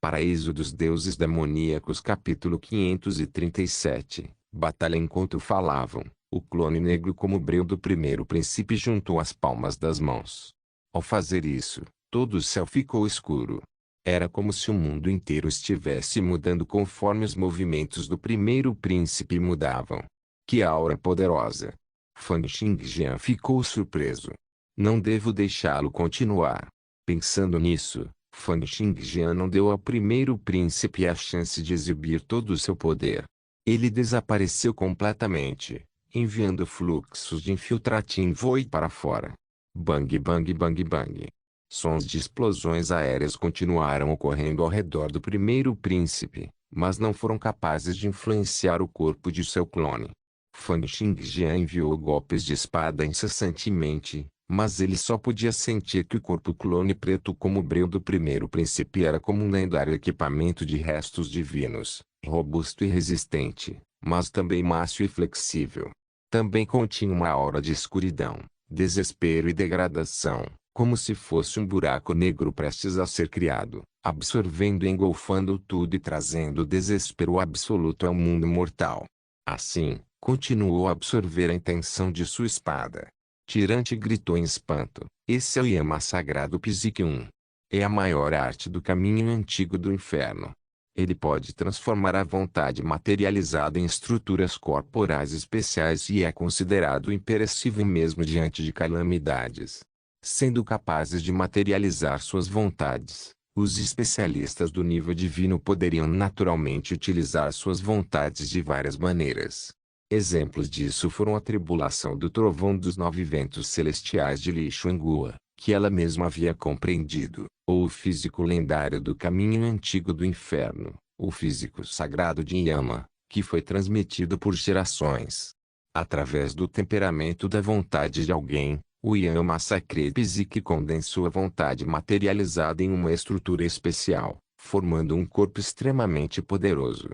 Paraíso dos Deuses Demoníacos capítulo 537. Batalha. Enquanto falavam, o clone negro como breu do primeiro príncipe juntou as palmas das mãos. Ao fazer isso, todo o céu ficou escuro. Era como se o mundo inteiro estivesse mudando conforme os movimentos do primeiro príncipe mudavam. Que aura poderosa! Fan Xingjian ficou surpreso. Não devo deixá-lo continuar. Pensando nisso, Fan Xingjian não deu ao primeiro príncipe a chance de exibir todo o seu poder. Ele desapareceu completamente, enviando fluxos de infiltratim voe para fora. Bang bang bang bang. Sons de explosões aéreas continuaram ocorrendo ao redor do primeiro príncipe, mas não foram capazes de influenciar o corpo de seu clone. Fan Xingjian enviou golpes de espada incessantemente, mas ele só podia sentir que o corpo clone preto como o breu do primeiro príncipe era como um lendário equipamento de restos divinos, robusto e resistente, mas também macio e flexível. Também continha uma aura de escuridão, desespero e degradação, como se fosse um buraco negro prestes a ser criado, absorvendo e engolfando tudo e trazendo desespero absoluto ao mundo mortal. Assim, continuou a absorver a intenção de sua espada. Tirante gritou em espanto: esse é o Yama Sagrado Psique 1. É a maior arte do caminho antigo do inferno. Ele pode transformar a vontade materializada em estruturas corporais especiais e é considerado imperecível mesmo diante de calamidades. Sendo capazes de materializar suas vontades, os especialistas do nível divino poderiam naturalmente utilizar suas vontades de várias maneiras. Exemplos disso foram a tribulação do trovão dos 9 ventos celestiais de Li Xuangua, que ela mesma havia compreendido, ou o físico lendário do caminho antigo do inferno, o físico sagrado de Yama, que foi transmitido por gerações. Através do temperamento da vontade de alguém, o Yama Sacred Psique condensou a vontade materializada em uma estrutura especial, formando um corpo extremamente poderoso.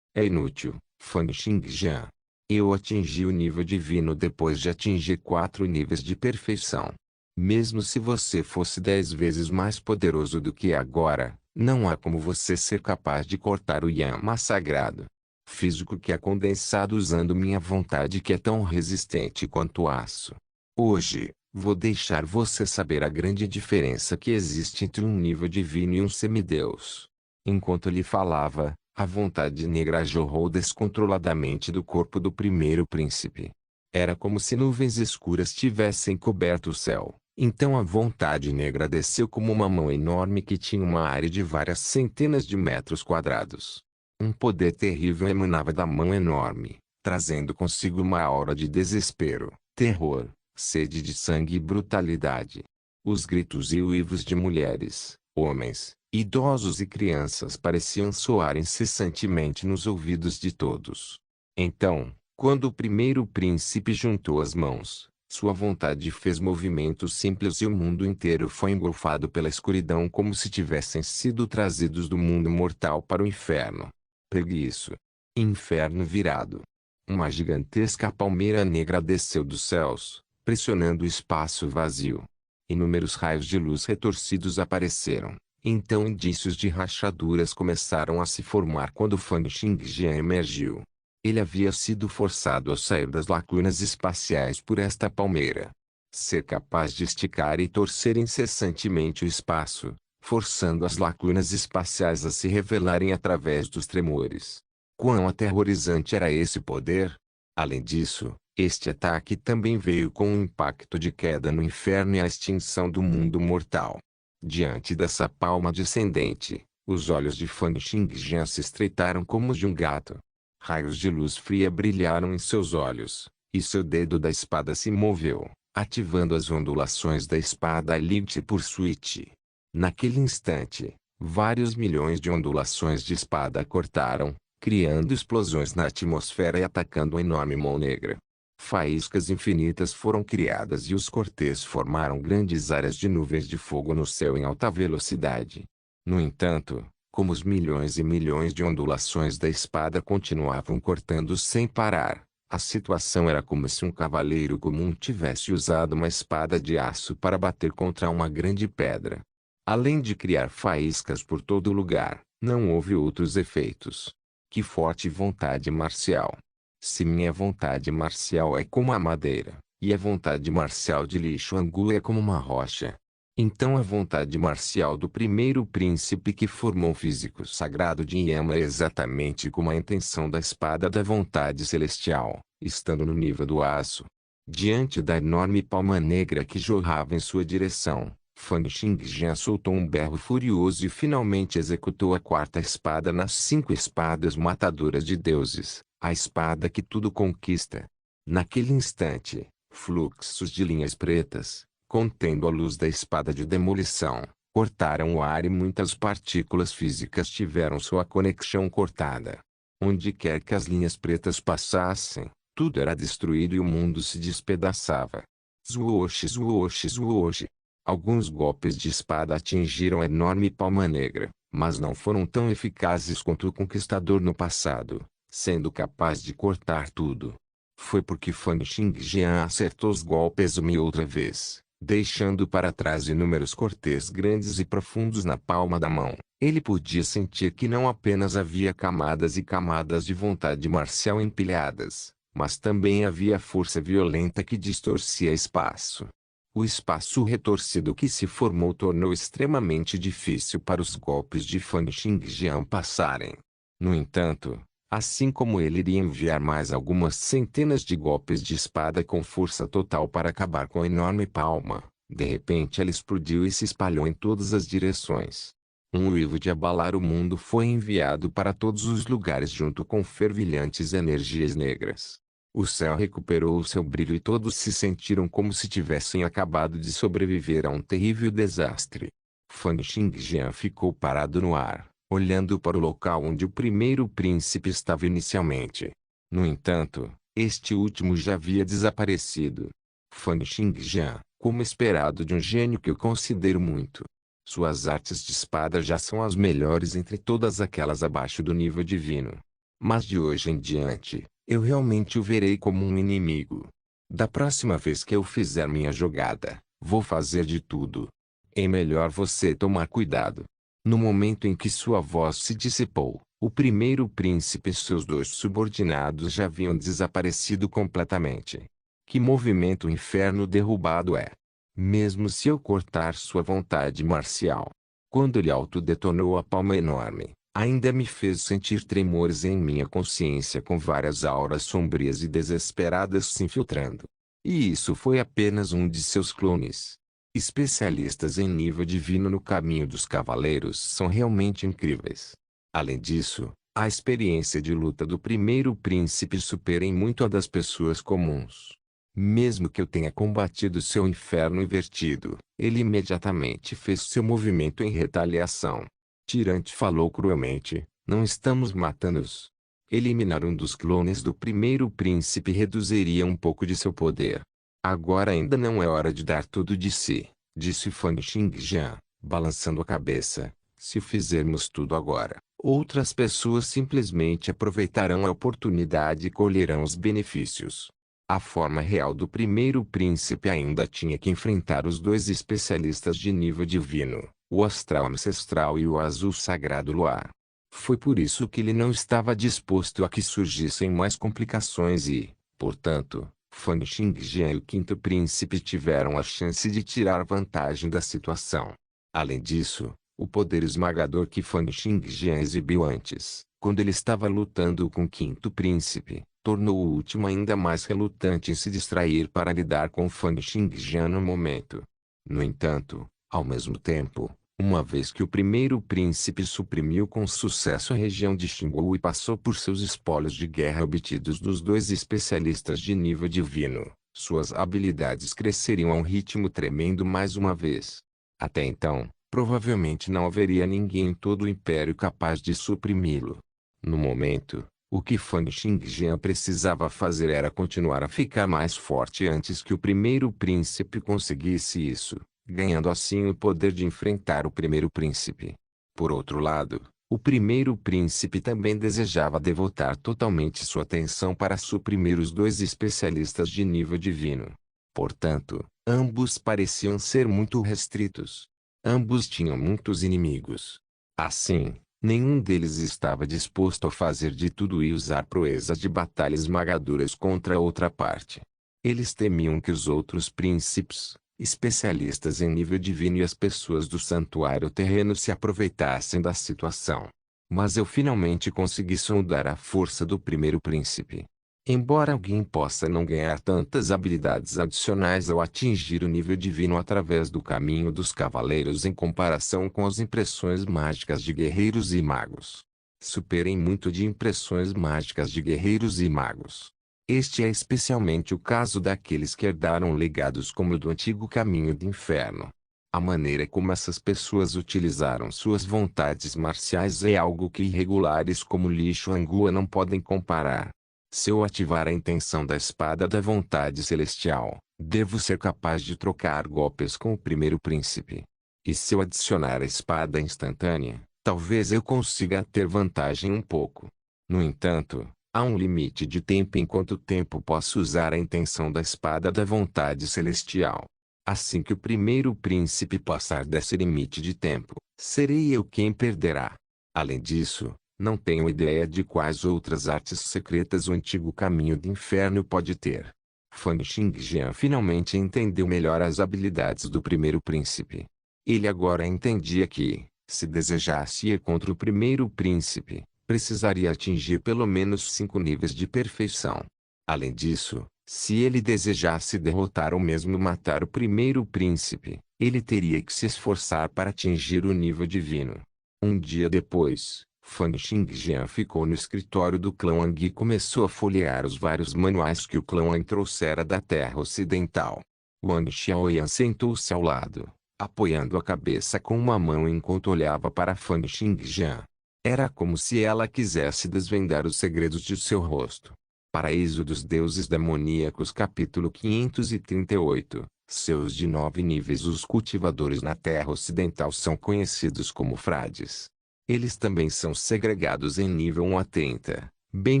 É inútil, Fan Xingjian. Eu atingi o nível divino depois de atingir 4 níveis de perfeição. Mesmo se você fosse 10 vezes mais poderoso do que agora, não há como você ser capaz de cortar o Yama sagrado físico que é condensado usando minha vontade que é tão resistente quanto o aço. Hoje, vou deixar você saber a grande diferença que existe entre um nível divino e um semideus. Enquanto ele falava, a vontade negra jorrou descontroladamente do corpo do primeiro príncipe. Era como se nuvens escuras tivessem coberto o céu. Então a vontade negra desceu como uma mão enorme que tinha uma área de várias centenas de metros quadrados. Um poder terrível emanava da mão enorme, trazendo consigo uma aura de desespero, terror, sede de sangue e brutalidade. Os gritos e uivos de mulheres, homens, idosos e crianças pareciam soar incessantemente nos ouvidos de todos. Então, quando o primeiro príncipe juntou as mãos, sua vontade fez movimentos simples e o mundo inteiro foi engolfado pela escuridão como se tivessem sido trazidos do mundo mortal para o inferno. Pegue isso. Inferno virado. Uma gigantesca palmeira negra desceu dos céus, pressionando o espaço vazio. Inúmeros raios de luz retorcidos apareceram. Então indícios de rachaduras começaram a se formar quando Fan Xingjian emergiu. Ele havia sido forçado a sair das lacunas espaciais por esta palmeira. Ser capaz de esticar e torcer incessantemente o espaço, forçando as lacunas espaciais a se revelarem através dos tremores. Quão aterrorizante era esse poder? Além disso, este ataque também veio com um impacto de queda no inferno e a extinção do mundo mortal. Diante dessa palma descendente, os olhos de Fan Xingjian se estreitaram como os de um gato. Raios de luz fria brilharam em seus olhos, e seu dedo da espada se moveu, ativando as ondulações da espada Elite Pursuit. Naquele instante, vários milhões de ondulações de espada cortaram, criando explosões na atmosfera e atacando a enorme mão negra. Faíscas infinitas foram criadas e os cortes formaram grandes áreas de nuvens de fogo no céu em alta velocidade. No entanto, como os milhões e milhões de ondulações da espada continuavam cortando sem parar, a situação era como se um cavaleiro comum tivesse usado uma espada de aço para bater contra uma grande pedra. Além de criar faíscas por todo lugar, não houve outros efeitos. Que forte vontade marcial! Se minha vontade marcial é como a madeira, e a vontade marcial de Lixo Angu é como uma rocha, então a vontade marcial do primeiro príncipe que formou o físico sagrado de Yama é exatamente como a intenção da espada da vontade celestial, estando no nível do aço. Diante da enorme palma negra que jorrava em sua direção, Fan Xingjian soltou um berro furioso e finalmente executou a quarta espada nas 5 espadas matadoras de deuses, a espada que tudo conquista. Naquele instante, fluxos de linhas pretas, contendo a luz da espada de demolição, cortaram o ar e muitas partículas físicas tiveram sua conexão cortada. Onde quer que as linhas pretas passassem, tudo era destruído e o mundo se despedaçava. Zwoosh, zwoosh, zwoosh. Alguns golpes de espada atingiram a enorme palma negra, mas não foram tão eficazes quanto o conquistador no passado, sendo capaz de cortar tudo. Foi porque Fan Xingjian acertou os golpes uma e outra vez, deixando para trás inúmeros cortes grandes e profundos na palma da mão. Ele podia sentir que não apenas havia camadas e camadas de vontade marcial empilhadas, mas também havia força violenta que distorcia espaço. O espaço retorcido que se formou tornou extremamente difícil para os golpes de Fan Xingjian passarem. No entanto, assim como ele iria enviar mais algumas centenas de golpes de espada com força total para acabar com a enorme palma, de repente ela explodiu e se espalhou em todas as direções. Um uivo de abalar o mundo foi enviado para todos os lugares junto com fervilhantes energias negras. O céu recuperou o seu brilho e todos se sentiram como se tivessem acabado de sobreviver a um terrível desastre. Fan Xingjian ficou parado no ar, olhando para o local onde o primeiro príncipe estava inicialmente. No entanto, este último já havia desaparecido. Fan Xingjian, como esperado de um gênio que eu considero muito. Suas artes de espada já são as melhores entre todas aquelas abaixo do nível divino. Mas de hoje em diante, eu realmente o verei como um inimigo. Da próxima vez que eu fizer minha jogada, vou fazer de tudo. É melhor você tomar cuidado. No momento em que sua voz se dissipou, o primeiro príncipe e seus 2 subordinados já haviam desaparecido completamente. Que movimento inferno derrubado é! Mesmo se eu cortar sua vontade marcial. Quando ele autodetonou a palma enorme, ainda me fez sentir tremores em minha consciência com várias auras sombrias e desesperadas se infiltrando. E isso foi apenas um de seus clones. Especialistas em nível divino no caminho dos cavaleiros são realmente incríveis. Além disso, a experiência de luta do primeiro príncipe supera em muito a das pessoas comuns. Mesmo que eu tenha combatido seu inferno invertido, ele imediatamente fez seu movimento em retaliação. Tirante falou cruelmente, não estamos matando-os. Eliminar um dos clones do primeiro príncipe reduziria um pouco de seu poder. Agora ainda não é hora de dar tudo de si, disse Fan Xingjian, balançando a cabeça. Se fizermos tudo agora, outras pessoas simplesmente aproveitarão a oportunidade e colherão os benefícios. A forma real do primeiro príncipe ainda tinha que enfrentar os 2 especialistas de nível divino, o astral ancestral e o azul sagrado luar. Foi por isso que ele não estava disposto a que surgissem mais complicações e, portanto, Fan Xingjian e o quinto príncipe tiveram a chance de tirar vantagem da situação. Além disso, o poder esmagador que Fan Xingjian exibiu antes, quando ele estava lutando com o quinto príncipe, tornou o último ainda mais relutante em se distrair para lidar com Fan Xingjian no momento. No entanto, ao mesmo tempo, uma vez que o primeiro príncipe suprimiu com sucesso a região de Xingwu e passou por seus espólios de guerra obtidos dos 2 especialistas de nível divino, suas habilidades cresceriam a um ritmo tremendo mais uma vez. Até então, provavelmente não haveria ninguém em todo o império capaz de suprimi-lo. No momento, o que Fan Xingjian precisava fazer era continuar a ficar mais forte antes que o primeiro príncipe conseguisse isso, ganhando assim o poder de enfrentar o primeiro príncipe. Por outro lado, o primeiro príncipe também desejava devotar totalmente sua atenção para suprimir os 2 especialistas de nível divino. Portanto, ambos pareciam ser muito restritos. Ambos tinham muitos inimigos. Assim, nenhum deles estava disposto a fazer de tudo e usar proezas de batalha esmagadoras contra a outra parte. Eles temiam que os outros príncipes, especialistas em nível divino e as pessoas do santuário terreno se aproveitassem da situação. Mas eu finalmente consegui sondar a força do primeiro príncipe. Embora alguém possa não ganhar tantas habilidades adicionais ao atingir o nível divino através do caminho dos cavaleiros em comparação com as impressões mágicas de guerreiros e magos, superem muito de impressões mágicas de guerreiros e magos. Este é especialmente o caso daqueles que herdaram legados como o do antigo caminho do inferno. A maneira como essas pessoas utilizaram suas vontades marciais é algo que irregulares como Li Xuanhua não podem comparar. Se eu ativar a intenção da espada da vontade celestial, devo ser capaz de trocar golpes com o primeiro príncipe. E se eu adicionar a espada instantânea, talvez eu consiga ter vantagem um pouco. No entanto, há um limite de tempo em quanto tempo posso usar a intenção da espada da vontade celestial. Assim que o primeiro príncipe passar desse limite de tempo, serei eu quem perderá. Além disso, não tenho ideia de quais outras artes secretas o antigo caminho do inferno pode ter. Fan Xingjian finalmente entendeu melhor as habilidades do primeiro príncipe. Ele agora entendia que, se desejasse ir contra o primeiro príncipe, precisaria atingir pelo menos 5 níveis de perfeição. Além disso, se ele desejasse derrotar ou mesmo matar o primeiro príncipe, ele teria que se esforçar para atingir o nível divino. Um dia depois, Fan Xingjian ficou no escritório do clã Ang e começou a folhear os vários manuais que o clã Ang trouxera da Terra Ocidental. Wang Xiaoyan sentou-se ao lado, apoiando a cabeça com uma mão enquanto olhava para Fan Xingjian. Era como se ela quisesse desvendar os segredos de seu rosto. Paraíso dos Deuses Demoníacos capítulo 538. Seus de 9 níveis. Os cultivadores na Terra Ocidental são conhecidos como frades. Eles também são segregados em nível 1 a 30, bem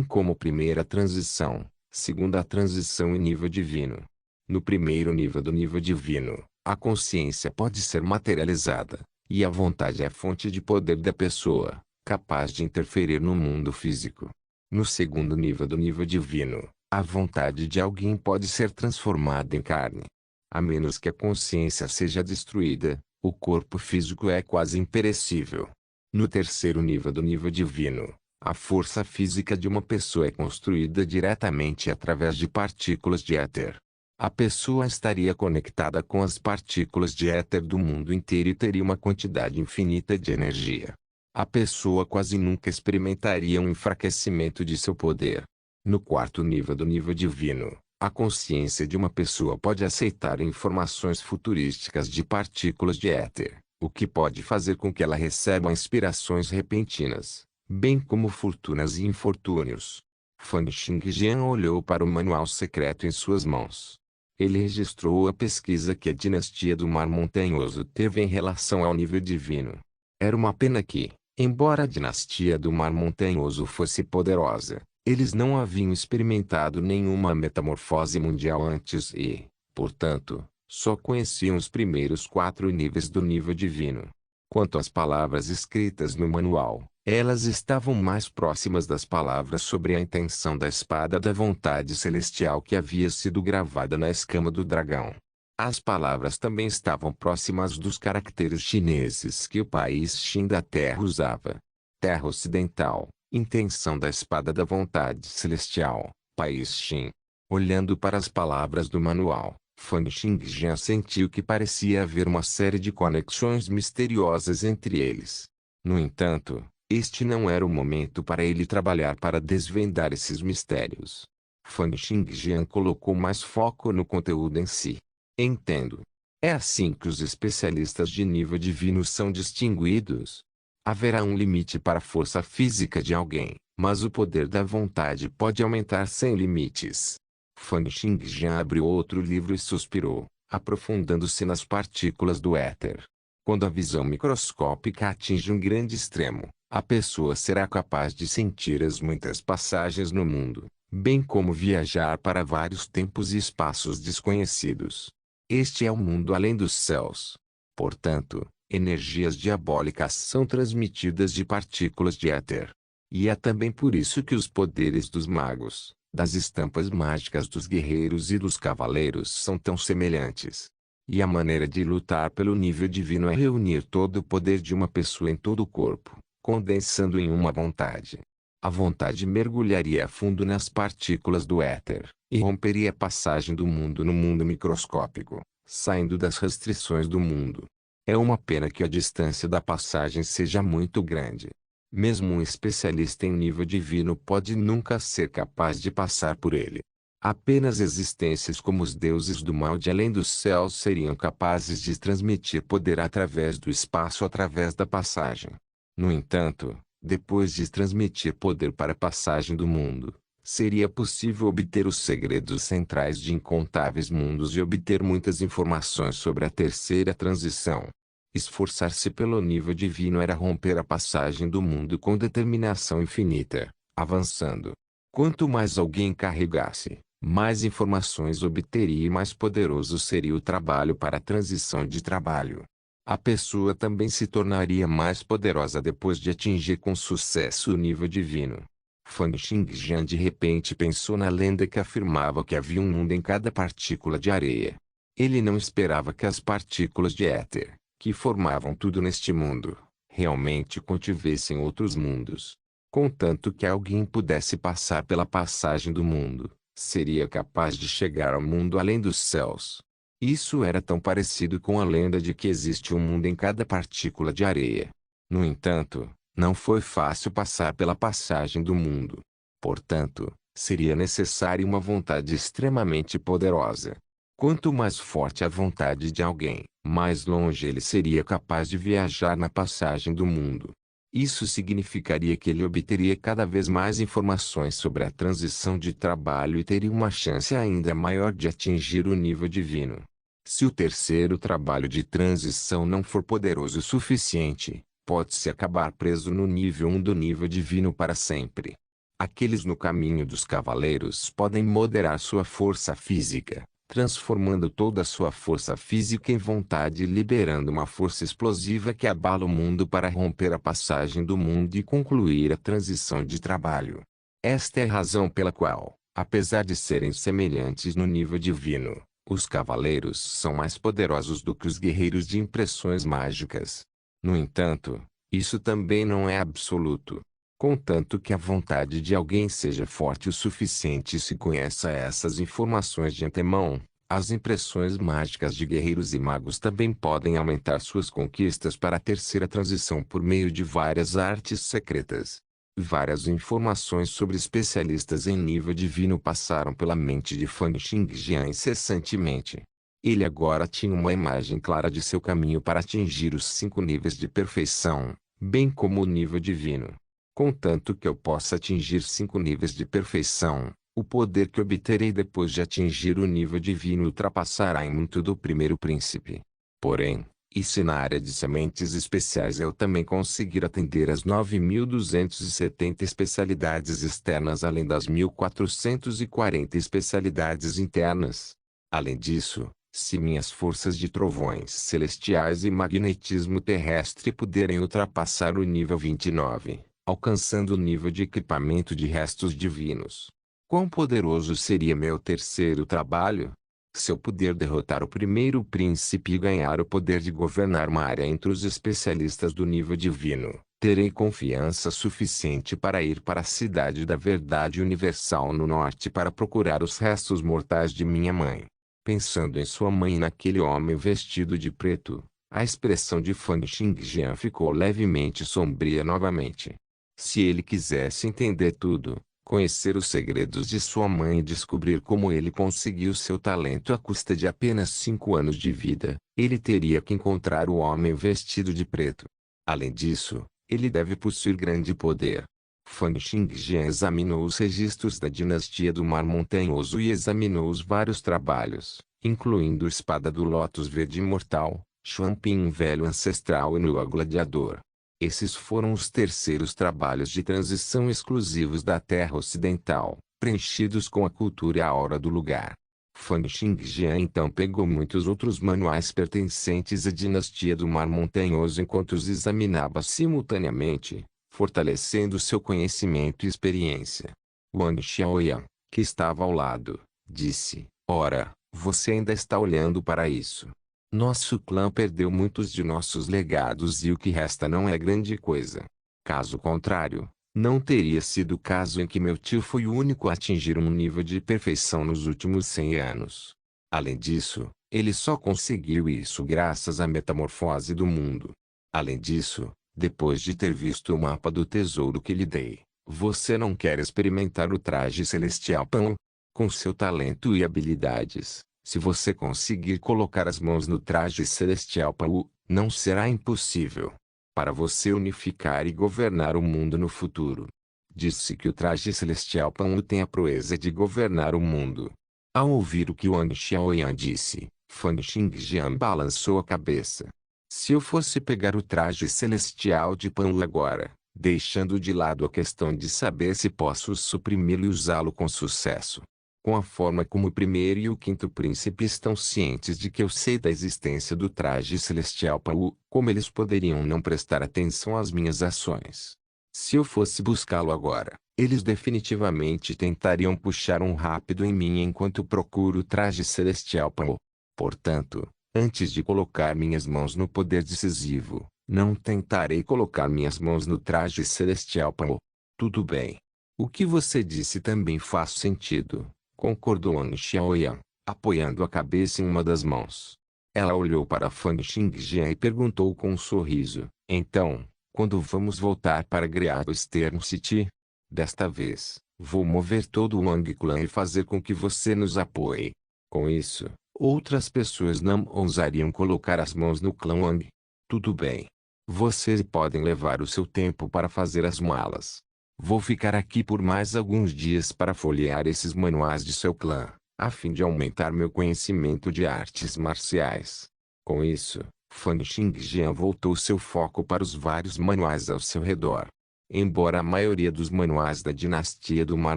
como primeira transição, segunda transição e nível divino. No primeiro nível do nível divino, a consciência pode ser materializada, e a vontade é fonte de poder da pessoa, capaz de interferir no mundo físico. No segundo nível do nível divino, a vontade de alguém pode ser transformada em carne. A menos que a consciência seja destruída, o corpo físico é quase imperecível. No terceiro nível do nível divino, a força física de uma pessoa é construída diretamente através de partículas de éter. A pessoa estaria conectada com as partículas de éter do mundo inteiro e teria uma quantidade infinita de energia. A pessoa quase nunca experimentaria um enfraquecimento de seu poder. No quarto nível do nível divino, a consciência de uma pessoa pode aceitar informações futurísticas de partículas de éter, o que pode fazer com que ela receba inspirações repentinas, bem como fortunas e infortúnios. Fan Xingjian olhou para o manual secreto em suas mãos. Ele registrou a pesquisa que a dinastia do Mar Montanhoso teve em relação ao nível divino. Era uma pena que, embora a dinastia do Mar Montanhoso fosse poderosa, eles não haviam experimentado nenhuma metamorfose mundial antes e, portanto, só conheciam os primeiros 4 níveis do nível divino. Quanto às palavras escritas no manual, elas estavam mais próximas das palavras sobre a intenção da espada da vontade celestial que havia sido gravada na escama do dragão. As palavras também estavam próximas dos caracteres chineses que o país Xin da Terra usava. Terra Ocidental, intenção da espada da vontade celestial, país Xin. Olhando para as palavras do manual, Fan Xingjian sentiu que parecia haver uma série de conexões misteriosas entre eles. No entanto, este não era o momento para ele trabalhar para desvendar esses mistérios. Fan Xingjian colocou mais foco no conteúdo em si. Entendo. É assim que os especialistas de nível divino são distinguidos. Haverá um limite para a força física de alguém, mas o poder da vontade pode aumentar sem limites. Fan Xingjian abriu outro livro e suspirou, aprofundando-se nas partículas do éter. Quando a visão microscópica atinge um grande extremo, a pessoa será capaz de sentir as muitas passagens no mundo, bem como viajar para vários tempos e espaços desconhecidos. Este é o mundo além dos céus. Portanto, Energias diabólicas são transmitidas de partículas de éter. E é também por isso que os poderes dos magos, das estampas mágicas dos guerreiros e dos cavaleiros são tão semelhantes. E a maneira de lutar pelo nível divino é reunir todo o poder de uma pessoa em todo o corpo, condensando em uma vontade. A vontade mergulharia a fundo nas partículas do éter, e romperia a passagem do mundo no mundo microscópico, saindo das restrições do mundo. É uma pena que a distância da passagem seja muito grande. Mesmo um especialista em nível divino pode nunca ser capaz de passar por ele. Apenas existências como os deuses do mal de além dos céus seriam capazes de transmitir poder através do espaço através da passagem. No entanto, depois de transmitir poder para a passagem do mundo, seria possível obter os segredos centrais de incontáveis mundos e obter muitas informações sobre a terceira transição. Esforçar-se pelo nível divino era romper a passagem do mundo com determinação infinita, avançando. Quanto mais alguém carregasse, mais informações obteria e mais poderoso seria o trabalho para a transição de trabalho. A pessoa também se tornaria mais poderosa depois de atingir com sucesso o nível divino. Fan Xingjian de repente pensou na lenda que afirmava que havia um mundo em cada partícula de areia. Ele não esperava que as partículas de éter, que formavam tudo neste mundo, realmente contivessem outros mundos. Contanto que alguém pudesse passar pela passagem do mundo, seria capaz de chegar ao mundo além dos céus. Isso era tão parecido com a lenda de que existe um mundo em cada partícula de areia. No entanto, não foi fácil passar pela passagem do mundo. Portanto, seria necessária uma vontade extremamente poderosa. Quanto mais forte a vontade de alguém, mais longe ele seria capaz de viajar na passagem do mundo. Isso significaria que ele obteria cada vez mais informações sobre a transição de trabalho e teria uma chance ainda maior de atingir o nível divino. Se o terceiro trabalho de transição não for poderoso o suficiente, pode-se acabar preso no nível 1 do nível divino para sempre. Aqueles no caminho dos cavaleiros podem moderar sua força física, transformando toda a sua força física em vontade e liberando uma força explosiva que abala o mundo para romper a passagem do mundo e concluir a transição de trabalho. Esta é a razão pela qual, apesar de serem semelhantes no nível divino, os cavaleiros são mais poderosos do que os guerreiros de impressões mágicas. No entanto, isso também não é absoluto. Contanto que a vontade de alguém seja forte o suficiente e se conheça essas informações de antemão, as impressões mágicas de guerreiros e magos também podem aumentar suas conquistas para a terceira transição por meio de várias artes secretas. Várias informações sobre especialistas em nível divino passaram pela mente de Fan Xingjian incessantemente. Ele agora tinha uma imagem clara de seu caminho para atingir os 5 níveis de perfeição, bem como o nível divino. Contanto que eu possa atingir 5 níveis de perfeição, o poder que obterei depois de atingir o nível divino ultrapassará em muito do primeiro príncipe. Porém, e se na área de sementes especiais eu também conseguir atender às 9.270 especialidades externas além das 1.440 especialidades internas? Além disso, se minhas forças de trovões celestiais e magnetismo terrestre puderem ultrapassar o nível 29, alcançando o nível de equipamento de restos divinos, quão poderoso seria meu terceiro trabalho? Se eu puder derrotar o primeiro príncipe e ganhar o poder de governar uma área entre os especialistas do nível divino, terei confiança suficiente para ir para a cidade da verdade universal no norte para procurar os restos mortais de minha mãe. Pensando em sua mãe e naquele homem vestido de preto, a expressão de Fan Xingjian ficou levemente sombria novamente. Se ele quisesse entender tudo, conhecer os segredos de sua mãe e descobrir como ele conseguiu seu talento à custa de apenas 5 anos de vida, ele teria que encontrar o homem vestido de preto. Além disso, ele deve possuir grande poder. Fan Xingjian examinou os registros da dinastia do Mar Montanhoso e examinou os vários trabalhos, incluindo Espada do Lótus Verde Imortal, Xuanping Velho Ancestral e Nua Gladiador. Esses foram os terceiros trabalhos de transição exclusivos da Terra Ocidental, preenchidos com a cultura e a aura do lugar. Fan Xingjian então pegou muitos outros manuais pertencentes à dinastia do Mar Montanhoso enquanto os examinava simultaneamente, fortalecendo seu conhecimento e experiência. Wang Xiaoyan, que estava ao lado, disse: Ora, você ainda está olhando para isso. Nosso clã perdeu muitos de nossos legados e o que resta não é grande coisa. Caso contrário, não teria sido o caso em que meu tio foi o único a atingir um nível de perfeição nos últimos 100 anos. Além disso, ele só conseguiu isso graças à metamorfose do mundo. Além disso, depois de ter visto o mapa do tesouro que lhe dei, você não quer experimentar o traje celestial Pan? Com seu talento e habilidades, se você conseguir colocar as mãos no traje celestial Pan, não será impossível para você unificar e governar o mundo no futuro. Disse que o traje celestial Pan tem a proeza de governar o mundo. Ao ouvir o que Wang Xiaoyan disse, Fan Xingjian balançou a cabeça. Se eu fosse pegar o traje celestial de Pan agora, deixando de lado a questão de saber se posso suprimi-lo e usá-lo com sucesso. Com a forma como o primeiro e o quinto príncipe estão cientes de que eu sei da existência do traje celestial Pan, como eles poderiam não prestar atenção às minhas ações? Se eu fosse buscá-lo agora, eles definitivamente tentariam puxar um rápido em mim enquanto procuro o traje celestial Pan. Portanto, antes de colocar minhas mãos no poder decisivo, não tentarei colocar minhas mãos no traje celestial Pan. Tudo bem. O que você disse também faz sentido, concordou Wang Xiaoyan, apoiando a cabeça em uma das mãos. Ela olhou para Fan Xingjian e perguntou com um sorriso: Então, quando vamos voltar para Great Eastern City? Desta vez, vou mover todo o Wang Clan e fazer com que você nos apoie. Com isso, outras pessoas não ousariam colocar as mãos no clã Wang. Tudo bem. Vocês podem levar o seu tempo para fazer as malas. Vou ficar aqui por mais alguns dias para folhear esses manuais de seu clã, a fim de aumentar meu conhecimento de artes marciais. Com isso, Fan Xingjian voltou seu foco para os vários manuais ao seu redor. Embora a maioria dos manuais da dinastia do Mar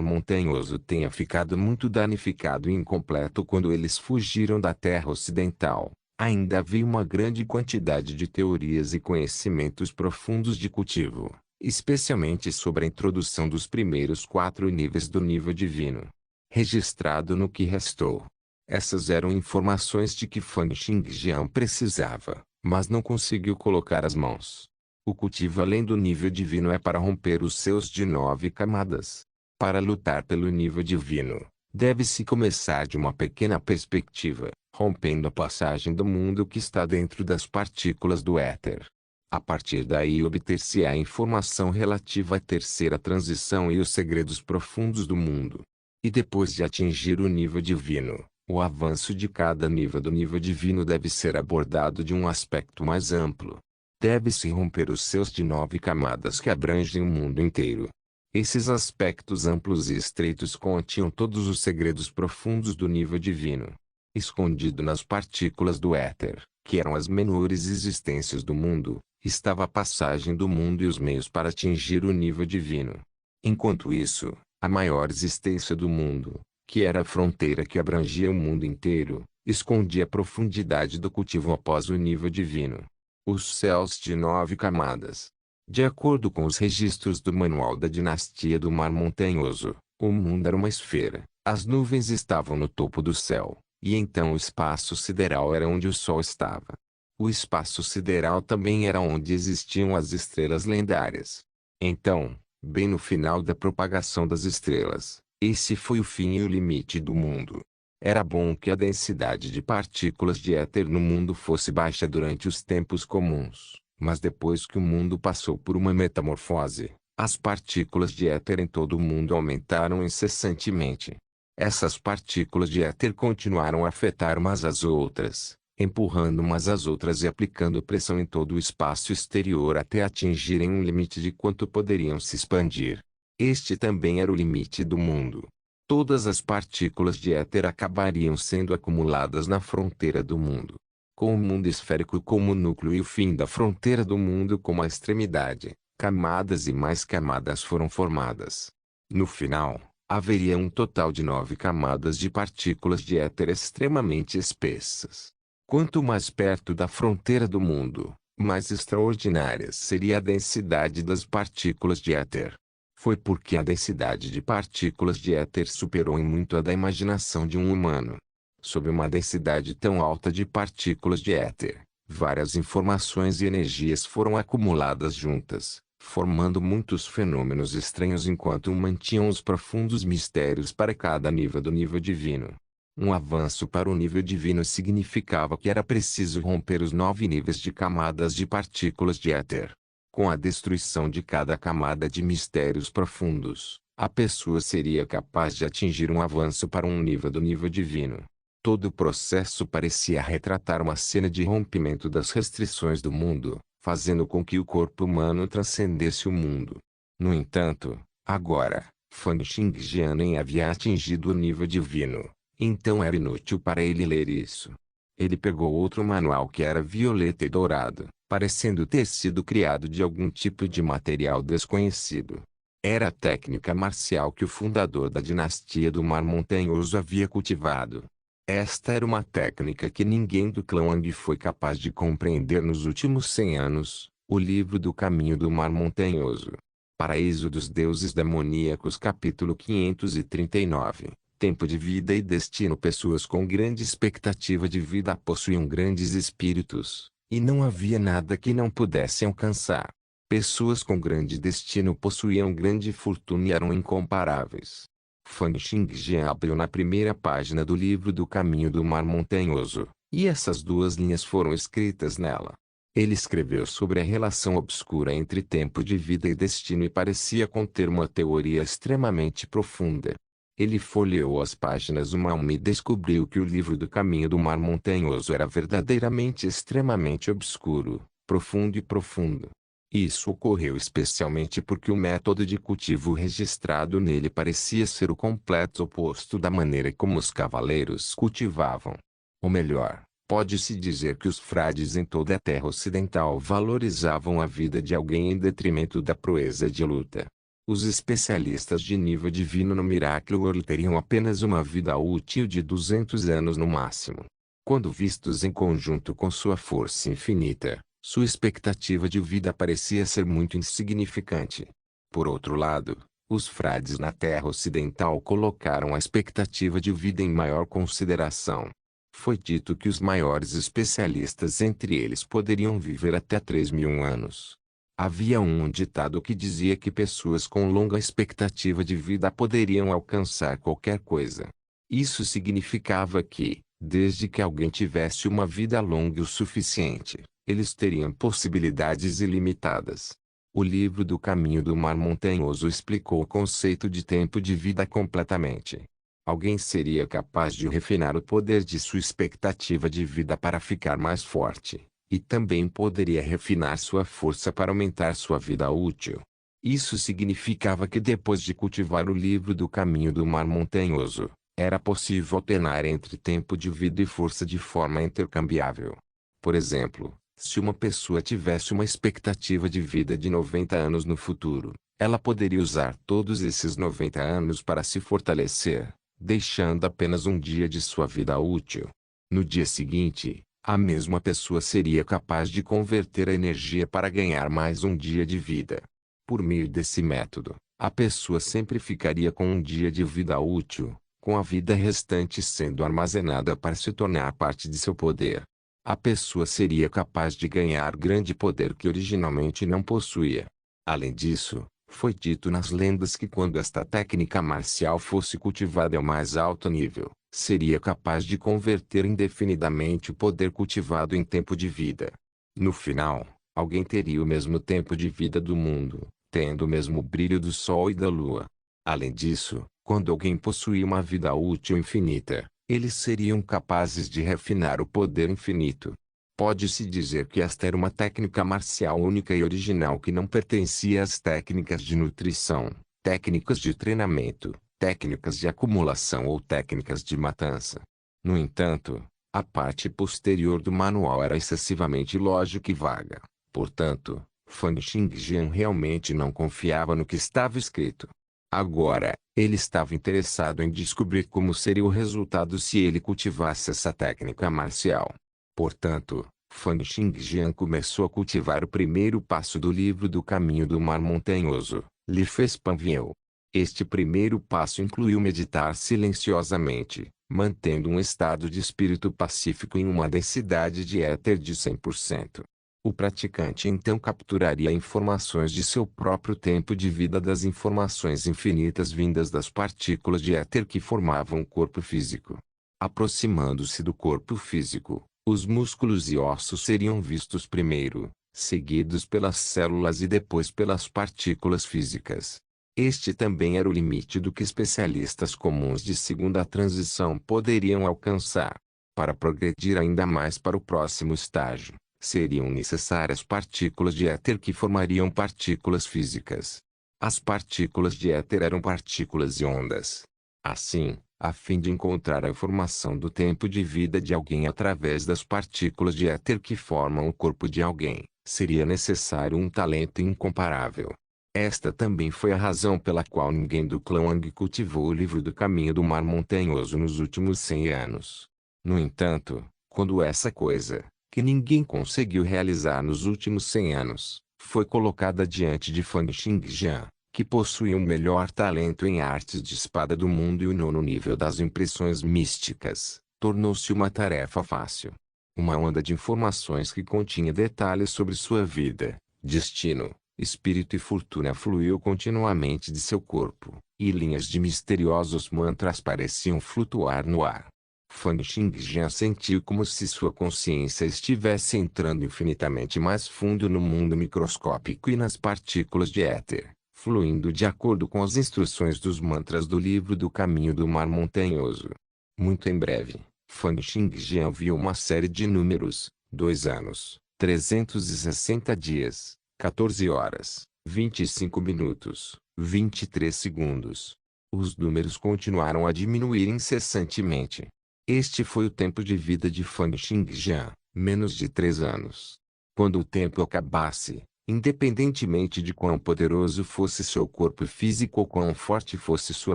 Montanhoso tenha ficado muito danificado e incompleto quando eles fugiram da Terra Ocidental, ainda havia uma grande quantidade de teorias e conhecimentos profundos de cultivo, especialmente sobre a introdução dos primeiros 4 níveis do nível divino, registrado no que restou. Essas eram informações de que Fan Xingjian precisava, mas não conseguiu colocar as mãos. O cultivo além do nível divino é para romper os seus de 9 camadas. Para lutar pelo nível divino, deve-se começar de uma pequena perspectiva, rompendo a passagem do mundo que está dentro das partículas do éter. A partir daí obter-se a informação relativa à terceira transição e os segredos profundos do mundo. E depois de atingir o nível divino, o avanço de cada nível do nível divino deve ser abordado de um aspecto mais amplo. Deve-se romper os seus de 9 camadas que abrangem o mundo inteiro. Esses aspectos amplos e estreitos continham todos os segredos profundos do nível divino. Escondido nas partículas do éter, que eram as menores existências do mundo, estava a passagem do mundo e os meios para atingir o nível divino. Enquanto isso, a maior existência do mundo, que era a fronteira que abrangia o mundo inteiro, escondia a profundidade do cultivo após o nível divino. Os céus de 9 camadas. De acordo com os registros do Manual da Dinastia do Mar Montanhoso, o mundo era uma esfera, as nuvens estavam no topo do céu, e então o espaço sideral era onde o Sol estava. O espaço sideral também era onde existiam as estrelas lendárias. Então, bem no final da propagação das estrelas, esse foi o fim e o limite do mundo. Era bom que a densidade de partículas de éter no mundo fosse baixa durante os tempos comuns, mas depois que o mundo passou por uma metamorfose, as partículas de éter em todo o mundo aumentaram incessantemente. Essas partículas de éter continuaram a afetar umas às outras, empurrando umas às outras e aplicando pressão em todo o espaço exterior até atingirem um limite de quanto poderiam se expandir. Este também era o limite do mundo. Todas as partículas de éter acabariam sendo acumuladas na fronteira do mundo, com o mundo esférico como núcleo e o fim da fronteira do mundo como a extremidade. Camadas e mais camadas foram formadas. No final, Haveria um total de 9 camadas de partículas de éter extremamente espessas. Quanto mais perto da fronteira do mundo, mais extraordinária seria a densidade das partículas de éter. Foi porque a densidade de partículas de éter superou em muito a da imaginação de um humano. Sob uma densidade tão alta de partículas de éter, várias informações e energias foram acumuladas juntas, formando muitos fenômenos estranhos enquanto mantinham os profundos mistérios para cada nível do nível divino. Um avanço para o nível divino significava que era preciso romper os 9 níveis de camadas de partículas de éter. Com a destruição de cada camada de mistérios profundos, a pessoa seria capaz de atingir um avanço para um nível do nível divino. Todo o processo parecia retratar uma cena de rompimento das restrições do mundo, fazendo com que o corpo humano transcendesse o mundo. No entanto, agora, Fan Xingjian nem havia atingido o nível divino, então era inútil para ele ler isso. Ele pegou outro manual que era violeta e dourado, parecendo ter sido criado de algum tipo de material desconhecido. Era a técnica marcial que o fundador da dinastia do Mar Montanhoso havia cultivado. Esta era uma técnica que ninguém do clã Wang foi capaz de compreender nos últimos 100 anos, o livro do caminho do Mar Montanhoso. Paraíso dos Deuses Demoníacos capítulo 539. Tempo de vida e destino. Pessoas com grande expectativa de vida possuíam grandes espíritos, e não havia nada que não pudessem alcançar. Pessoas com grande destino possuíam grande fortuna e eram incomparáveis. Fan Xingjian abriu na primeira página do livro do Caminho do Mar Montanhoso, e essas 2 linhas foram escritas nela. Ele escreveu sobre a relação obscura entre tempo de vida e destino e parecia conter uma teoria extremamente profunda. Ele folheou as páginas uma a uma e descobriu que o livro do Caminho do Mar Montanhoso era verdadeiramente extremamente obscuro, profundo. Isso ocorreu especialmente porque o método de cultivo registrado nele parecia ser o completo oposto da maneira como os cavaleiros cultivavam. Ou melhor, pode-se dizer que os frades em toda a terra ocidental valorizavam a vida de alguém em detrimento da proeza de luta. Os especialistas de nível divino no Miracle World teriam apenas uma vida útil de 200 anos no máximo. Quando vistos em conjunto com sua força infinita, sua expectativa de vida parecia ser muito insignificante. Por outro lado, os frades na terra ocidental colocaram a expectativa de vida em maior consideração. Foi dito que os maiores especialistas entre eles poderiam viver até 3.000 anos. Havia um ditado que dizia que pessoas com longa expectativa de vida poderiam alcançar qualquer coisa. Isso significava que, desde que alguém tivesse uma vida longa o suficiente, eles teriam possibilidades ilimitadas. O livro do Caminho do Mar Montanhoso explicou o conceito de tempo de vida completamente. Alguém seria capaz de refinar o poder de sua expectativa de vida para ficar mais forte, e também poderia refinar sua força para aumentar sua vida útil. Isso significava que depois de cultivar o livro do Caminho do Mar Montanhoso, era possível alternar entre tempo de vida e força de forma intercambiável. Por exemplo, se uma pessoa tivesse uma expectativa de vida de 90 anos no futuro, ela poderia usar todos esses 90 anos para se fortalecer, deixando apenas um dia de sua vida útil. No dia seguinte, a mesma pessoa seria capaz de converter a energia para ganhar mais um dia de vida. Por meio desse método, a pessoa sempre ficaria com um dia de vida útil, com a vida restante sendo armazenada para se tornar parte de seu poder. A pessoa seria capaz de ganhar grande poder que originalmente não possuía. Além disso, foi dito nas lendas que quando esta técnica marcial fosse cultivada ao mais alto nível, seria capaz de converter indefinidamente o poder cultivado em tempo de vida. No final, alguém teria o mesmo tempo de vida do mundo, tendo o mesmo brilho do sol e da lua. Além disso, quando alguém possuía uma vida útil infinita, eles seriam capazes de refinar o poder infinito. Pode-se dizer que esta era uma técnica marcial única e original que não pertencia às técnicas de nutrição, técnicas de treinamento, técnicas de acumulação ou técnicas de matança. No entanto, a parte posterior do manual era excessivamente lógica e vaga. Portanto, Fan Xingjian realmente não confiava no que estava escrito. Agora, ele estava interessado em descobrir como seria o resultado se ele cultivasse essa técnica marcial. Portanto, Fan Xingjian começou a cultivar o primeiro passo do livro do Caminho do Mar Montanhoso, Li Fez Pan Vieu. Este primeiro passo incluiu meditar silenciosamente, mantendo um estado de espírito pacífico em uma densidade de éter de 100%. O praticante então capturaria informações de seu próprio tempo de vida das informações infinitas vindas das partículas de éter que formavam o corpo físico. Aproximando-se do corpo físico, os músculos e ossos seriam vistos primeiro, seguidos pelas células e depois pelas partículas físicas. Este também era o limite do que especialistas comuns de segunda transição poderiam alcançar. Para progredir ainda mais para o próximo estágio, seriam necessárias partículas de éter que formariam partículas físicas. As partículas de éter eram partículas e ondas. Assim, a fim de encontrar a informação do tempo de vida de alguém através das partículas de éter que formam o corpo de alguém, seria necessário um talento incomparável. Esta também foi a razão pela qual ninguém do clã Wang cultivou o livro do Caminho do Mar Montanhoso nos últimos 100 anos. No entanto, quando essa coisa, que ninguém conseguiu realizar nos últimos 100 anos, foi colocada diante de Fan Xingjian, que possuía o melhor talento em artes de espada do mundo e o nono nível das impressões místicas, tornou-se uma tarefa fácil. Uma onda de informações que continha detalhes sobre sua vida, destino, espírito e fortuna fluiu continuamente de seu corpo, e linhas de misteriosos mantras pareciam flutuar no ar. Fan Xingjian sentiu como se sua consciência estivesse entrando infinitamente mais fundo no mundo microscópico e nas partículas de éter, fluindo de acordo com as instruções dos mantras do livro do Caminho do Mar Montanhoso. Muito em breve, Fan Xingjian viu uma série de números: 2 anos, 360 dias, 14 horas, 25 minutos, 23 segundos. Os números continuaram a diminuir incessantemente. Este foi o tempo de vida de Fan Xingjian, menos de 3 anos. Quando o tempo acabasse, independentemente de quão poderoso fosse seu corpo físico ou quão forte fosse sua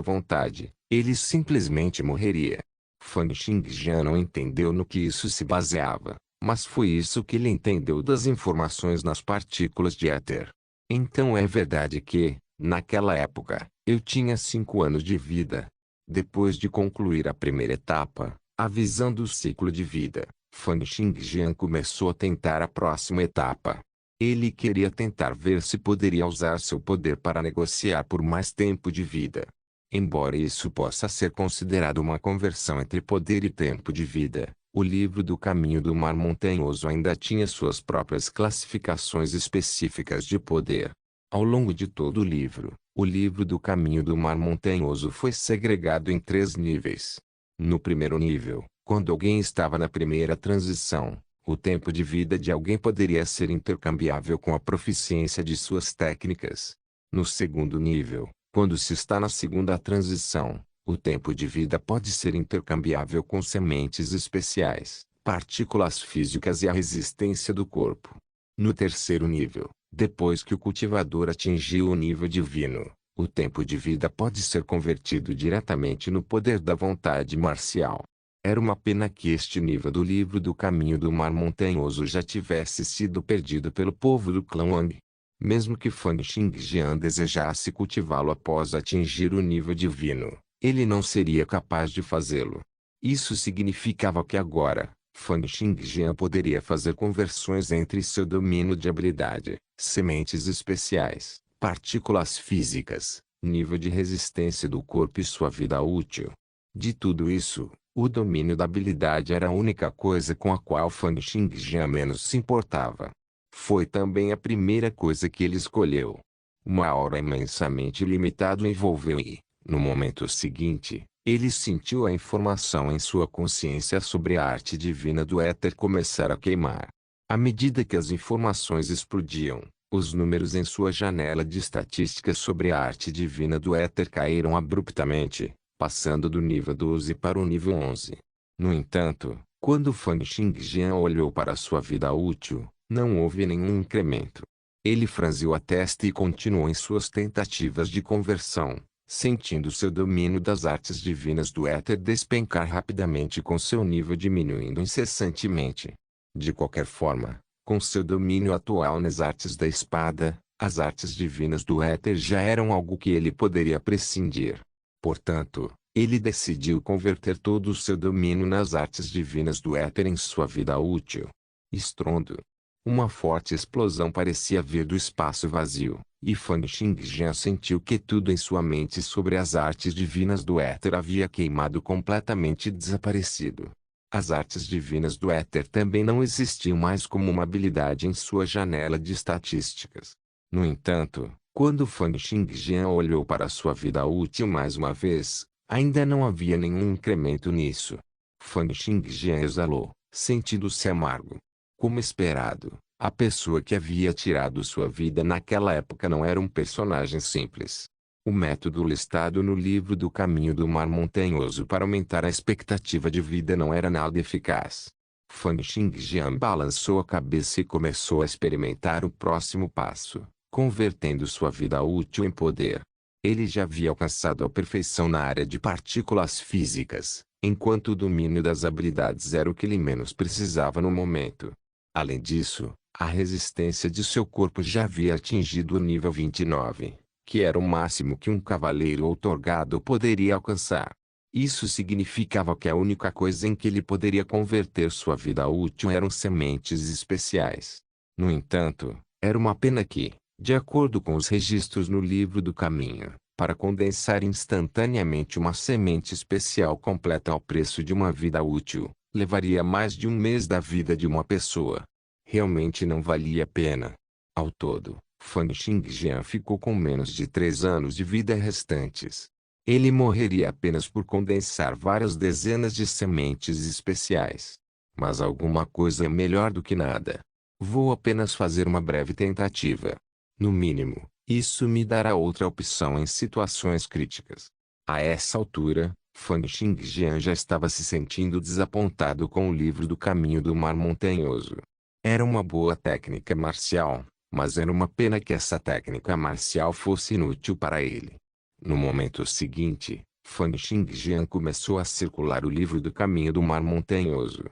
vontade, ele simplesmente morreria. Fan Xingjian não entendeu no que isso se baseava, mas foi isso que ele entendeu das informações nas partículas de éter. Então é verdade que, naquela época, eu tinha 5 anos de vida. Depois de concluir a primeira etapa, a visão do ciclo de vida, Fan Xingjian começou a tentar a próxima etapa. Ele queria tentar ver se poderia usar seu poder para negociar por mais tempo de vida. Embora isso possa ser considerado uma conversão entre poder e tempo de vida, o livro do Caminho do Mar Montanhoso ainda tinha suas próprias classificações específicas de poder. Ao longo de todo o livro do Caminho do Mar Montanhoso foi segregado em 3 níveis. No primeiro nível, quando alguém estava na primeira transição, o tempo de vida de alguém poderia ser intercambiável com a proficiência de suas técnicas. No segundo nível, quando se está na segunda transição, o tempo de vida pode ser intercambiável com sementes especiais, partículas físicas e a resistência do corpo. No terceiro nível, depois que o cultivador atingiu o nível divino, o tempo de vida pode ser convertido diretamente no poder da vontade marcial. Era uma pena que este nível do livro do Caminho do Mar Montanhoso já tivesse sido perdido pelo povo do clã Wang. Mesmo que Fan Xingjian desejasse cultivá-lo após atingir o nível divino, ele não seria capaz de fazê-lo. Isso significava que agora, Fan Xingjian poderia fazer conversões entre seu domínio de habilidade, sementes especiais, partículas físicas, nível de resistência do corpo e sua vida útil. De tudo isso, o domínio da habilidade era a única coisa com a qual Fan Xingjian menos se importava. Foi também a primeira coisa que ele escolheu. Uma aura imensamente limitada o envolveu e, no momento seguinte, ele sentiu a informação em sua consciência sobre a arte divina do éter começar a queimar. À medida que as informações explodiam, os números em sua janela de estatísticas sobre a arte divina do éter caíram abruptamente, passando do nível 12 para o nível 11. No entanto, quando Fan Xingjian olhou para sua vida útil, não houve nenhum incremento. Ele franziu a testa e continuou em suas tentativas de conversão, sentindo seu domínio das artes divinas do éter despencar rapidamente com seu nível diminuindo incessantemente. De qualquer forma, com seu domínio atual nas artes da espada, as artes divinas do éter já eram algo que ele poderia prescindir. Portanto, ele decidiu converter todo o seu domínio nas artes divinas do éter em sua vida útil. Estrondo. Uma forte explosão parecia vir do espaço vazio, e Fan Xingjian sentiu que tudo em sua mente sobre as artes divinas do éter havia queimado completamente e desaparecido. As artes divinas do éter também não existiam mais como uma habilidade em sua janela de estatísticas. No entanto, quando Fan Xingjian olhou para sua vida útil mais uma vez, ainda não havia nenhum incremento nisso. Fan Xingjian exalou, sentindo-se amargo. Como esperado, a pessoa que havia tirado sua vida naquela época não era um personagem simples. O método listado no livro do Caminho do Mar Montanhoso para aumentar a expectativa de vida não era nada eficaz. Fan Xingjian balançou a cabeça e começou a experimentar o próximo passo, convertendo sua vida útil em poder. Ele já havia alcançado a perfeição na área de partículas físicas, enquanto o domínio das habilidades era o que ele menos precisava no momento. Além disso, a resistência de seu corpo já havia atingido o nível 29, que era o máximo que um cavaleiro outorgado poderia alcançar. Isso significava que a única coisa em que ele poderia converter sua vida útil eram sementes especiais. No entanto, era uma pena que, de acordo com os registros no livro do caminho, para condensar instantaneamente uma semente especial completa ao preço de uma vida útil, levaria mais de um mês da vida de uma pessoa. Realmente não valia a pena. Ao todo, Fan Xingjian ficou com menos de 3 anos de vida restantes. Ele morreria apenas por condensar várias dezenas de sementes especiais. Mas alguma coisa é melhor do que nada. Vou apenas fazer uma breve tentativa. No mínimo, isso me dará outra opção em situações críticas. A essa altura, Fan Xingjian já estava se sentindo desapontado com o livro do Caminho do Mar Montanhoso. Era uma boa técnica marcial, mas era uma pena que essa técnica marcial fosse inútil para ele. No momento seguinte, Fan Xingjian começou a circular o livro do Caminho do Mar Montanhoso.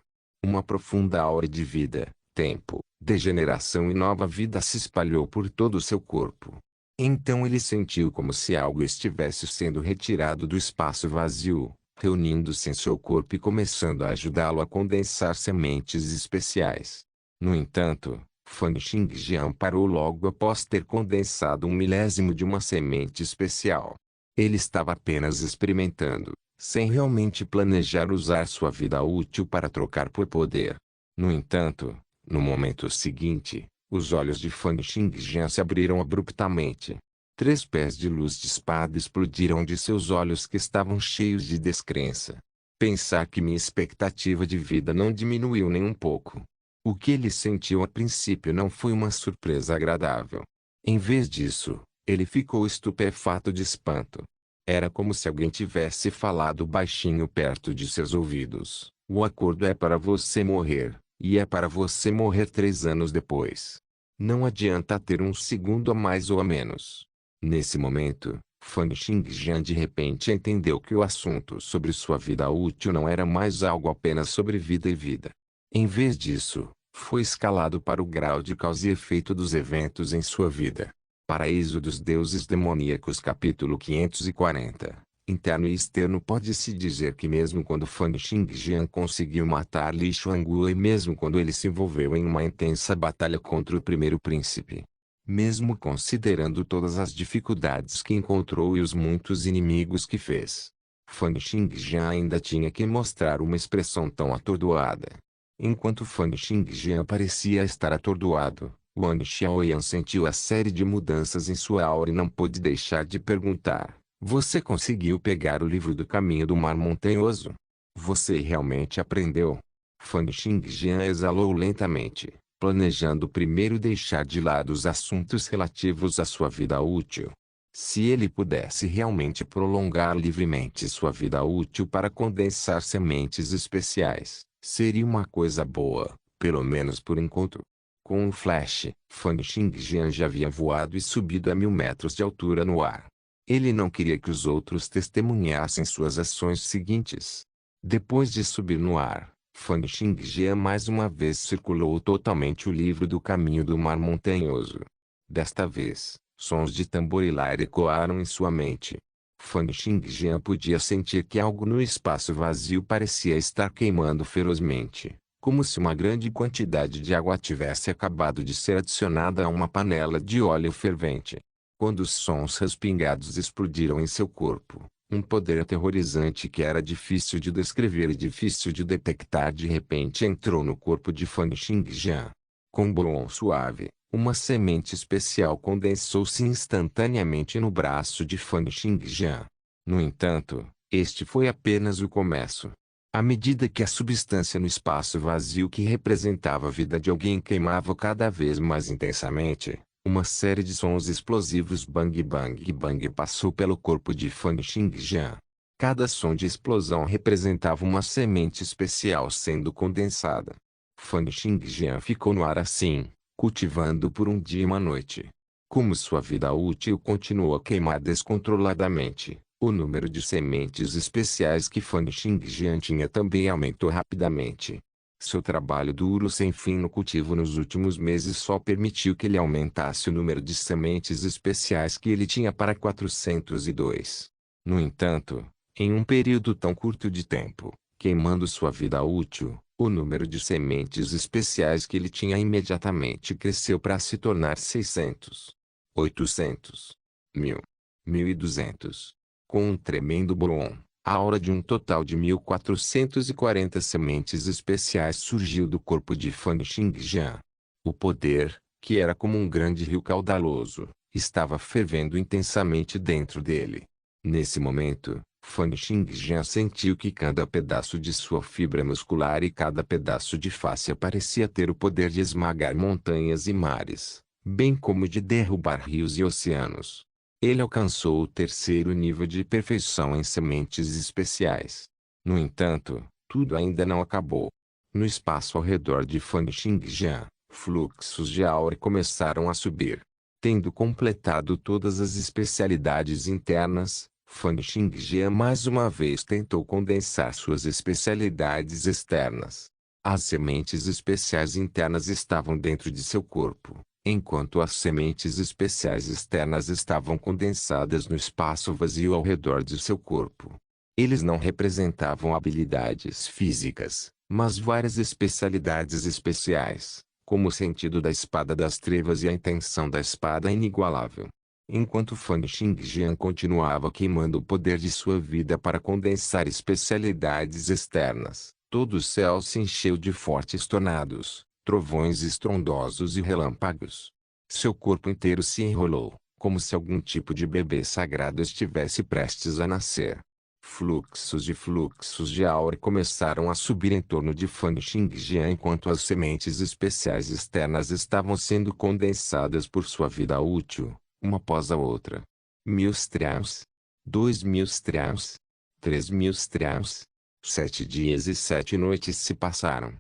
Uma profunda aura de vida, tempo, degeneração e nova vida se espalhou por todo o seu corpo. Então ele sentiu como se algo estivesse sendo retirado do espaço vazio, reunindo-se em seu corpo e começando a ajudá-lo a condensar sementes especiais. No entanto, Fan Xingjian parou logo após ter condensado 1/1000 de uma semente especial. Ele estava apenas experimentando, sem realmente planejar usar sua vida útil para trocar por poder. No entanto, no momento seguinte, os olhos de Fan Xingjian se abriram abruptamente. 3 pés de luz de espada explodiram de seus olhos que estavam cheios de descrença. Pensar que minha expectativa de vida não diminuiu nem um pouco. O que ele sentiu a princípio não foi uma surpresa agradável. Em vez disso, ele ficou estupefato de espanto. Era como se alguém tivesse falado baixinho perto de seus ouvidos. O acordo é para você morrer, e é para você morrer 3 anos depois. Não adianta ter um segundo a mais ou a menos. Nesse momento, Fan Xingjian de repente entendeu que o assunto sobre sua vida útil não era mais algo apenas sobre vida e vida. Em vez disso, foi escalado para o grau de causa e efeito dos eventos em sua vida. Paraíso dos Deuses Demoníacos capítulo 540. Interno e externo. Pode-se dizer que mesmo quando Fan Xingjian conseguiu matar Li Xuangu e mesmo quando ele se envolveu em uma intensa batalha contra o primeiro príncipe, mesmo considerando todas as dificuldades que encontrou e os muitos inimigos que fez, Fan Xingjian ainda tinha que mostrar uma expressão tão atordoada. Enquanto Fan Xingjian parecia estar atordoado, Wang Xiaoyan sentiu a série de mudanças em sua aura e não pôde deixar de perguntar: você conseguiu pegar o livro do Caminho do Mar Montanhoso? Você realmente aprendeu? Fan Xingjian exalou lentamente, planejando primeiro deixar de lado os assuntos relativos à sua vida útil. Se ele pudesse realmente prolongar livremente sua vida útil para condensar sementes especiais, seria uma coisa boa, pelo menos por enquanto. Com um flash, Fan Xingjian já havia voado e subido a 1000 metros de altura no ar. Ele não queria que os outros testemunhassem suas ações seguintes. Depois de subir no ar, Fan Xingjian mais uma vez circulou totalmente o livro do caminho do mar montanhoso. Desta vez, sons de tamborilar ecoaram em sua mente. Fan Xingjian podia sentir que algo no espaço vazio parecia estar queimando ferozmente, como se uma grande quantidade de água tivesse acabado de ser adicionada a uma panela de óleo fervente. Quando os sons respingados explodiram em seu corpo, um poder aterrorizante que era difícil de descrever e difícil de detectar de repente entrou no corpo de Fan Xingjian. Com um bom suave, uma semente especial condensou-se instantaneamente no braço de Fan Xingjian. No entanto, este foi apenas o começo. À medida que a substância no espaço vazio que representava a vida de alguém queimava cada vez mais intensamente, uma série de sons explosivos bang bang bang passou pelo corpo de Fan Xingjian. Cada som de explosão representava uma semente especial sendo condensada. Fan Xingjian ficou no ar assim, cultivando por um dia e uma noite. Como sua vida útil continuou a queimar descontroladamente, o número de sementes especiais que Fan Xingjian tinha também aumentou rapidamente. Seu trabalho duro sem fim no cultivo nos últimos meses só permitiu que ele aumentasse o número de sementes especiais que ele tinha para 402. No entanto, em um período tão curto de tempo, queimando sua vida útil, o número de sementes especiais que ele tinha imediatamente cresceu para se tornar 600, 800, 1000, 1200. Com um tremendo boom, a aura de um total de 1440 sementes especiais surgiu do corpo de Fan Xingjian. O poder, que era como um grande rio caudaloso, estava fervendo intensamente dentro dele. Nesse momento, Fan Xingjian sentiu que cada pedaço de sua fibra muscular e cada pedaço de face parecia ter o poder de esmagar montanhas e mares, bem como de derrubar rios e oceanos. Ele alcançou o terceiro nível de perfeição em sementes especiais. No entanto, tudo ainda não acabou. No espaço ao redor de Fan Xingjian, fluxos de aura começaram a subir. Tendo completado todas as especialidades internas, Fan Xingjian mais uma vez tentou condensar suas especialidades externas. As sementes especiais internas estavam dentro de seu corpo, enquanto as sementes especiais externas estavam condensadas no espaço vazio ao redor de seu corpo. Eles não representavam habilidades físicas, mas várias especialidades especiais, como o sentido da espada das trevas e a intenção da espada inigualável. Enquanto Fan Xingjian continuava queimando o poder de sua vida para condensar especialidades externas, todo o céu se encheu de fortes tornados, trovões estrondosos e relâmpagos. Seu corpo inteiro se enrolou, como se algum tipo de bebê sagrado estivesse prestes a nascer. Fluxos de aura começaram a subir em torno de Fan Xingjian enquanto as sementes especiais externas estavam sendo condensadas por sua vida útil, uma após a outra. 1000 straus, 2000 straus, 3000 straus. 7 dias e 7 noites se passaram.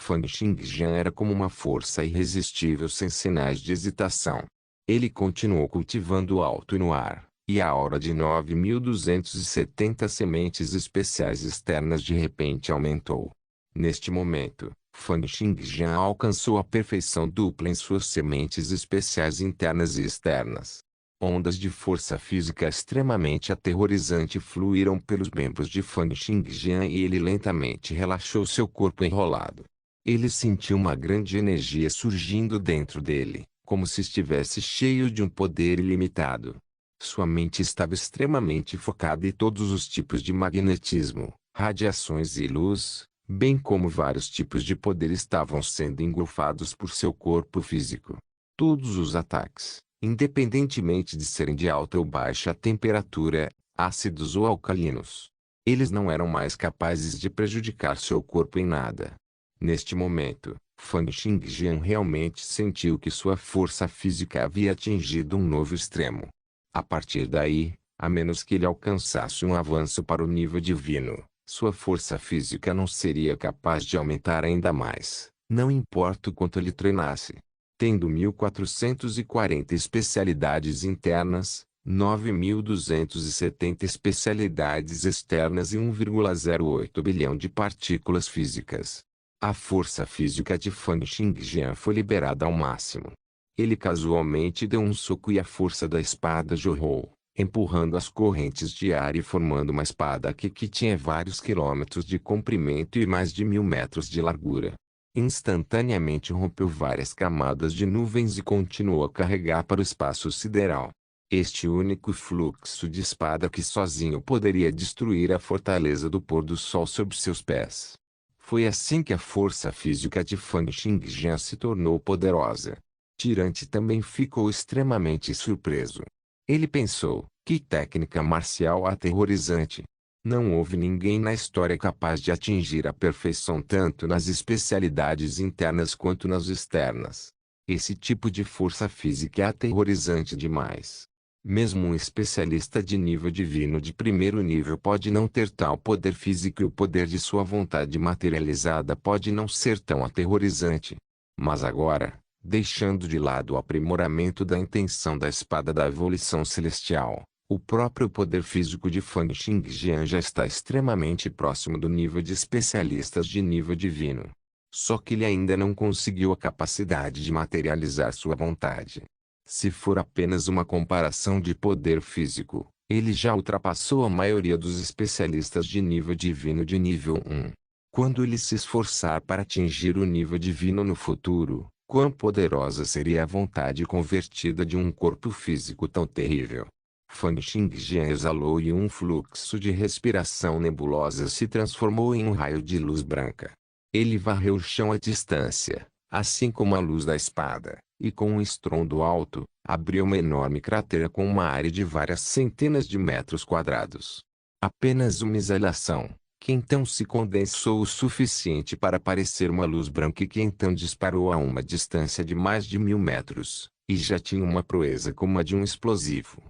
Fan Xingjian era como uma força irresistível sem sinais de hesitação. Ele continuou cultivando alto e no ar, e a aura de 9270 sementes especiais externas de repente aumentou. Neste momento, Fan Xingjian alcançou a perfeição dupla em suas sementes especiais internas e externas. Ondas de força física extremamente aterrorizante fluíram pelos membros de Fan Xingjian e ele lentamente relaxou seu corpo enrolado. Ele sentiu uma grande energia surgindo dentro dele, como se estivesse cheio de um poder ilimitado. Sua mente estava extremamente focada e todos os tipos de magnetismo, radiações e luz, bem como vários tipos de poder estavam sendo engolfados por seu corpo físico. Todos os ataques, independentemente de serem de alta ou baixa temperatura, ácidos ou alcalinos, eles não eram mais capazes de prejudicar seu corpo em nada. Neste momento, Fan Xingjian realmente sentiu que sua força física havia atingido um novo extremo. A partir daí, a menos que ele alcançasse um avanço para o nível divino, sua força física não seria capaz de aumentar ainda mais, não importa o quanto ele treinasse. Tendo 1440 especialidades internas, 9.270 especialidades externas e 1,08 bilhão de partículas físicas. A força física de Fan Xingjian foi liberada ao máximo. Ele casualmente deu um soco e a força da espada jorrou, empurrando as correntes de ar e formando uma espada que tinha vários quilômetros de comprimento e mais de 1.000 metros de largura. Instantaneamente rompeu várias camadas de nuvens e continuou a carregar para o espaço sideral. Este único fluxo de espada que sozinho poderia destruir a fortaleza do pôr do sol sob seus pés. Foi assim que a força física de Fan Xingjian se tornou poderosa. Tirante também ficou extremamente surpreso. Ele pensou, que técnica marcial aterrorizante! Não houve ninguém na história capaz de atingir a perfeição tanto nas especialidades internas quanto nas externas. Esse tipo de força física é aterrorizante demais. Mesmo um especialista de nível divino de primeiro nível pode não ter tal poder físico e o poder de sua vontade materializada pode não ser tão aterrorizante. Mas agora, deixando de lado o aprimoramento da intenção da espada da evolução celestial, o próprio poder físico de Fan Xingjian já está extremamente próximo do nível de especialistas de nível divino. Só que ele ainda não conseguiu a capacidade de materializar sua vontade. Se for apenas uma comparação de poder físico, ele já ultrapassou a maioria dos especialistas de nível divino de nível 1. Quando ele se esforçar para atingir o nível divino no futuro, quão poderosa seria a vontade convertida de um corpo físico tão terrível? Fan Xingjian exalou e um fluxo de respiração nebulosa se transformou em um raio de luz branca. Ele varreu o chão à distância, assim como a luz da espada, e com um estrondo alto, abriu uma enorme cratera com uma área de várias centenas de metros quadrados. Apenas uma exalação, que então se condensou o suficiente para parecer uma luz branca e que então disparou a uma distância de mais de 1.000 metros, e já tinha uma proeza como a de um explosivo.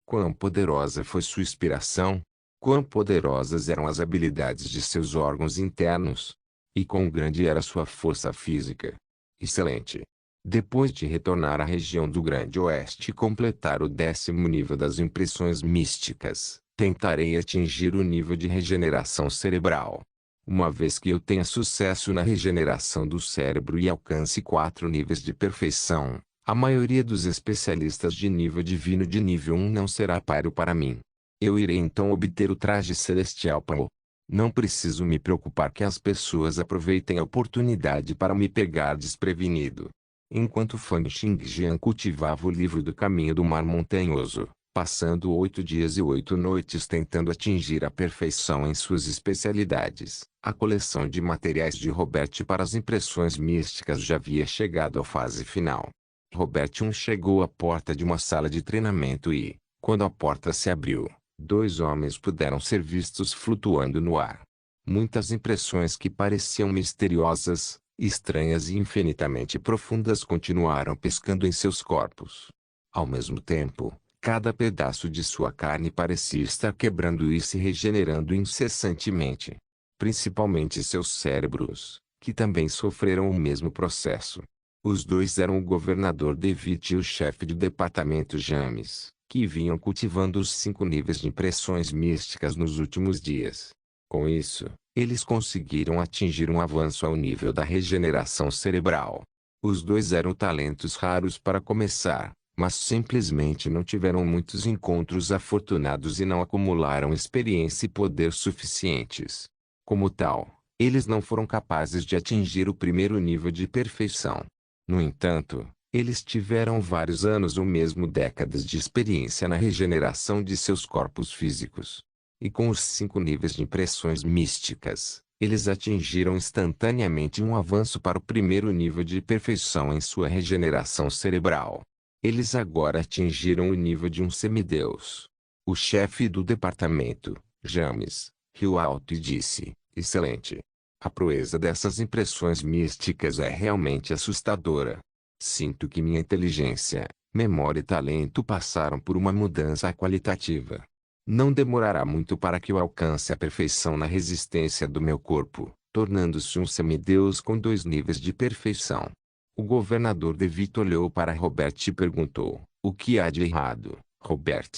Quão poderosa foi sua inspiração! Quão poderosas eram as habilidades de seus órgãos internos! E quão grande era sua força física! Excelente! Depois de retornar à região do Grande Oeste e completar o 10º nível das impressões místicas, tentarei atingir o nível de regeneração cerebral. Uma vez que eu tenha sucesso na regeneração do cérebro e alcance 4 níveis de perfeição, a maioria dos especialistas de nível divino de nível 1 não será páreo para mim. Eu irei então obter o traje celestial Pao. Não preciso me preocupar que as pessoas aproveitem a oportunidade para me pegar desprevenido. Enquanto Fan Xingjian cultivava o livro do caminho do mar montanhoso, passando 8 dias e 8 noites tentando atingir a perfeição em suas especialidades, a coleção de materiais de Robert para as impressões místicas já havia chegado à fase final. Robert chegou à porta de uma sala de treinamento e, quando a porta se abriu, 2 homens puderam ser vistos flutuando no ar. Muitas impressões que pareciam misteriosas, estranhas e infinitamente profundas continuaram pescando em seus corpos. Ao mesmo tempo, cada pedaço de sua carne parecia estar quebrando e se regenerando incessantemente. Principalmente seus cérebros, que também sofreram o mesmo processo. Os dois eram o governador Devitt e o chefe de departamento James, que vinham cultivando os 5 níveis de impressões místicas nos últimos dias. Com isso, eles conseguiram atingir um avanço ao nível da regeneração cerebral. Os dois eram talentos raros para começar, mas simplesmente não tiveram muitos encontros afortunados e não acumularam experiência e poder suficientes. Como tal, eles não foram capazes de atingir o primeiro nível de perfeição. No entanto, eles tiveram vários anos ou mesmo décadas de experiência na regeneração de seus corpos físicos. E com os 5 níveis de impressões místicas, eles atingiram instantaneamente um avanço para o primeiro nível de perfeição em sua regeneração cerebral. Eles agora atingiram o nível de um semideus. O chefe do departamento, James, riu alto e disse, excelente. A proeza dessas impressões místicas é realmente assustadora. Sinto que minha inteligência, memória e talento passaram por uma mudança qualitativa. Não demorará muito para que eu alcance a perfeição na resistência do meu corpo, tornando-se um semideus com 2 níveis de perfeição. O governador Devitt olhou para Robert e perguntou, o que há de errado? Robert.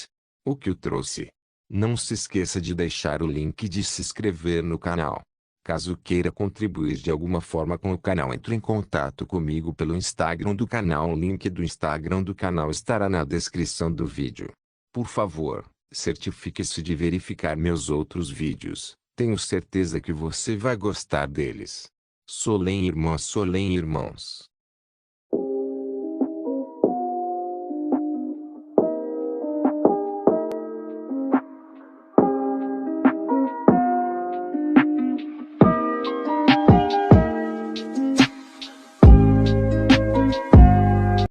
O que o trouxe? Não se esqueça de deixar o link de se inscrever no canal. Caso queira contribuir de alguma forma com o canal, entre em contato comigo pelo Instagram do canal. O link do Instagram do canal estará na descrição do vídeo. Por favor, certifique-se de verificar meus outros vídeos. Tenho certeza que você vai gostar deles. Solem irmãos.